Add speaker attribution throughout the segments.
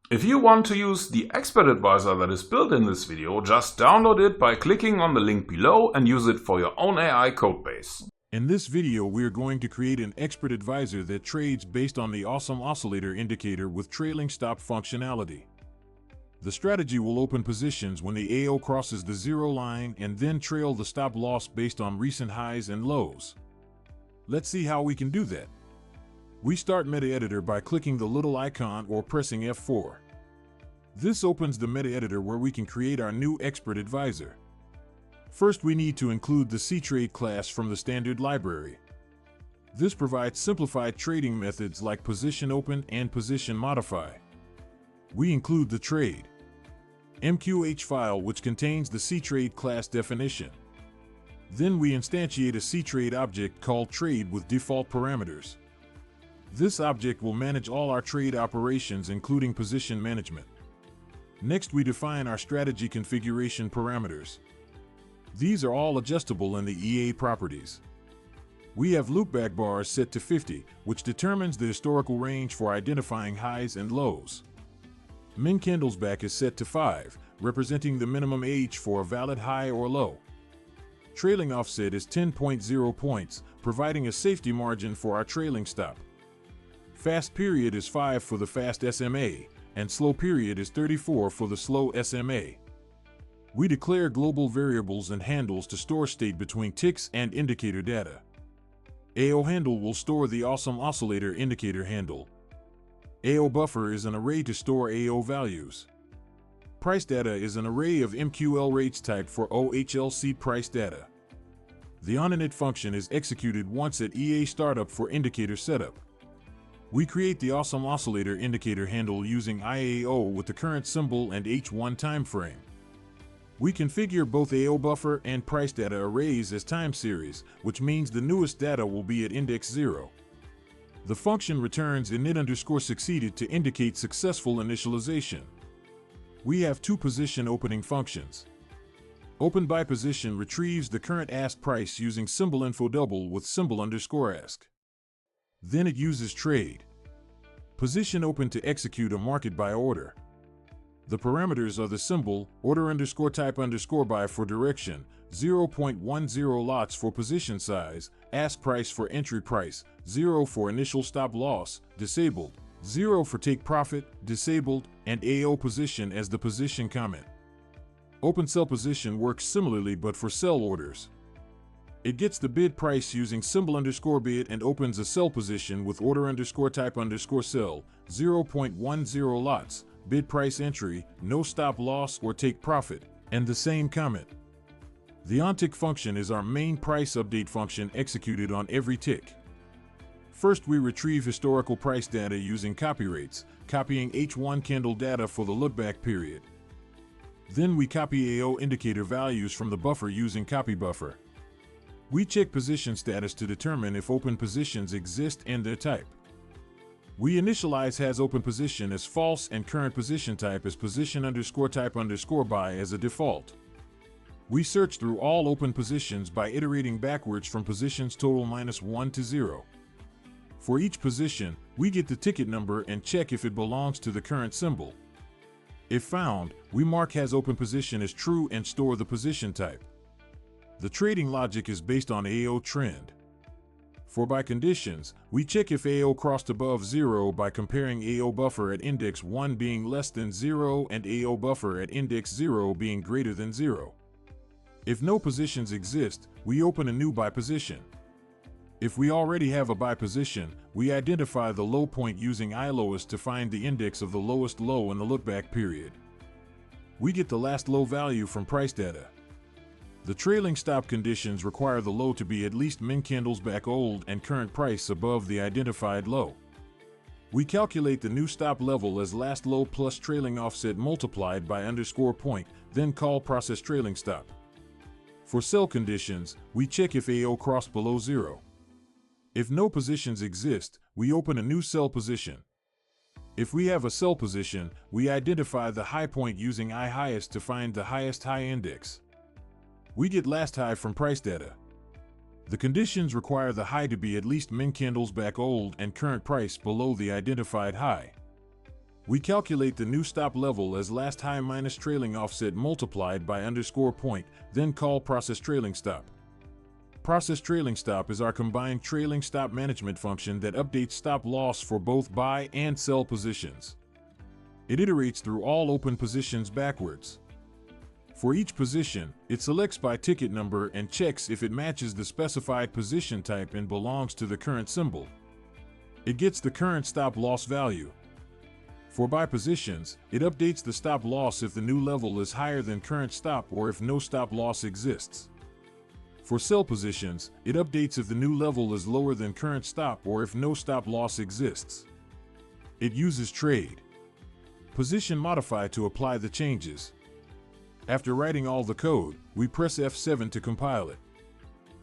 Speaker 1: If you want to use the Expert Advisor that is built in this video, just download it by clicking on the link below and use it for your own AI codebase.
Speaker 2: In this video, we are going to create an Expert Advisor that trades based on the Awesome Oscillator indicator with trailing stop functionality. The strategy will open positions when the AO crosses the zero line and then trail the stop loss based on recent highs and lows. Let's see how we can do that. We start Metaeditor by clicking the little icon or pressing F4. This opens the Metaeditor where we can create our new Expert Advisor. First, we need to include the CTrade class from the standard library. This provides simplified trading methods like PositionOpen and PositionModify. We include the Trade.mqh file, which contains the CTrade class definition. Then we instantiate a CTrade object called Trade with default parameters. This object will manage all our trade operations, including position management. Next, we define our strategy configuration parameters. These are all adjustable in the EA properties. We have loopback bars set to 50, which determines the historical range for identifying highs and lows. Min candlesback is set to 5, representing the minimum age for a valid high or low. Trailing offset is 10.0 points, providing a safety margin for our trailing stop. Fast period is 5 for the fast SMA, and slow period is 34 for the slow SMA. We declare global variables and handles to store state between ticks and indicator data. AO handle will store the Awesome Oscillator indicator handle. AO buffer is an array to store AO values. Price data is an array of MQL rates type for OHLC price data. The onInit function is executed once at EA startup for indicator setup. We create the Awesome Oscillator indicator handle using IAO with the current symbol and H1 time frame. We configure both AO buffer and price data arrays as time series, which means the newest data will be at index 0. The function returns init_succeeded to indicate successful initialization. We have two position opening functions. Open by position retrieves the current ask price using symbol info double with symbol_ask. Then it uses Trade. PositionOpen to execute a market by order. The parameters are the symbol, order_type_by for direction, 0.10 lots for position size, ask price for entry price, 0 for initial stop loss, disabled, 0 for take profit, disabled, and AO position as the position comment. Open sell position works similarly but for sell orders. It gets the bid price using symbol_bid and opens a sell position with order_type_sell, 0.10 lots, bid price entry, no stop loss or take profit, and the same comment. The onTick function is our main price update function executed on every tick. First, we retrieve historical price data using copy rates, copying H1 candle data for the lookback period. Then we copy AO indicator values from the buffer using copy buffer. We check position status to determine if open positions exist and their type. We initialize has open position as false and current position type as position_type_by as a default. We search through all open positions by iterating backwards from positions total -1 to 0. For each position, we get the ticket number and check if it belongs to the current symbol. If found, we mark has open position as true and store the position type. The trading logic is based on AO trend. For by conditions, we check if AO crossed above 0 by comparing AO buffer at index 1 being less than 0 and AO buffer at index 0 being greater than 0. If no positions exist, we open a new buy position. If we already have a buy position, we identify the low point using ILowest to find the index of the lowest low in the lookback period. We get the last low value from price data. The trailing stop conditions require the low to be at least min candlesback old and current price above the identified low. We calculate the new stop level as last low plus trailing offset multiplied by _point, then call process trailing stop. For sell conditions, we check if AO crossed below 0. If no positions exist, we open a new sell position. If we have a sell position, we identify the high point using IHighest to find the highest high index. We get last high from price data. The conditions require the high to be at least min candlesback old and current price below the identified high. We calculate the new stop level as last high minus trailing offset multiplied by underscore point, then call process trailing stop. Process trailing stop is our combined trailing stop management function that updates stop loss for both buy and sell positions. It iterates through all open positions backwards. For each position, it selects by ticket number and checks if it matches the specified position type and belongs to the current symbol. It gets the current stop loss value. For buy positions, it updates the stop loss if the new level is higher than current stop or if no stop loss exists. For sell positions, it updates if the new level is lower than current stop or if no stop loss exists. It uses Trade.mqh to apply the changes. After writing all the code, we press F7 to compile it.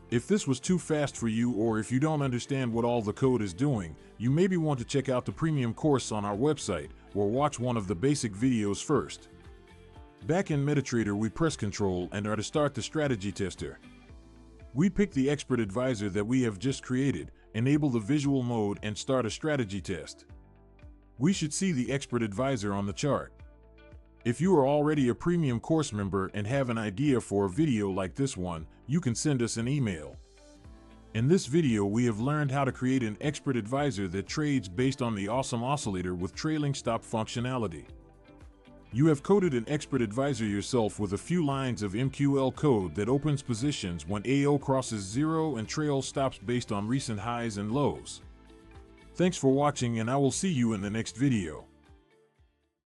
Speaker 2: If this was too fast for you or if you don't understand what all the code is doing, you maybe want to check out the premium course on our website or watch one of the basic videos first. Back in Metaeditor, we press Ctrl and are to start the strategy tester. We pick the expert advisor that we have just created, enable the visual mode and start a strategy test. We should see the expert advisor on the chart. If you are already a premium course member and have an idea for a video like this one, you can send us an email. In this video, we have learned how to create an expert advisor that trades based on the Awesome Oscillator with trailing stop functionality. You have coded an expert advisor yourself with a few lines of MQL code that opens positions when AO crosses zero and trails stops based on recent highs and lows. Thanks for watching, and I will see you in the next video.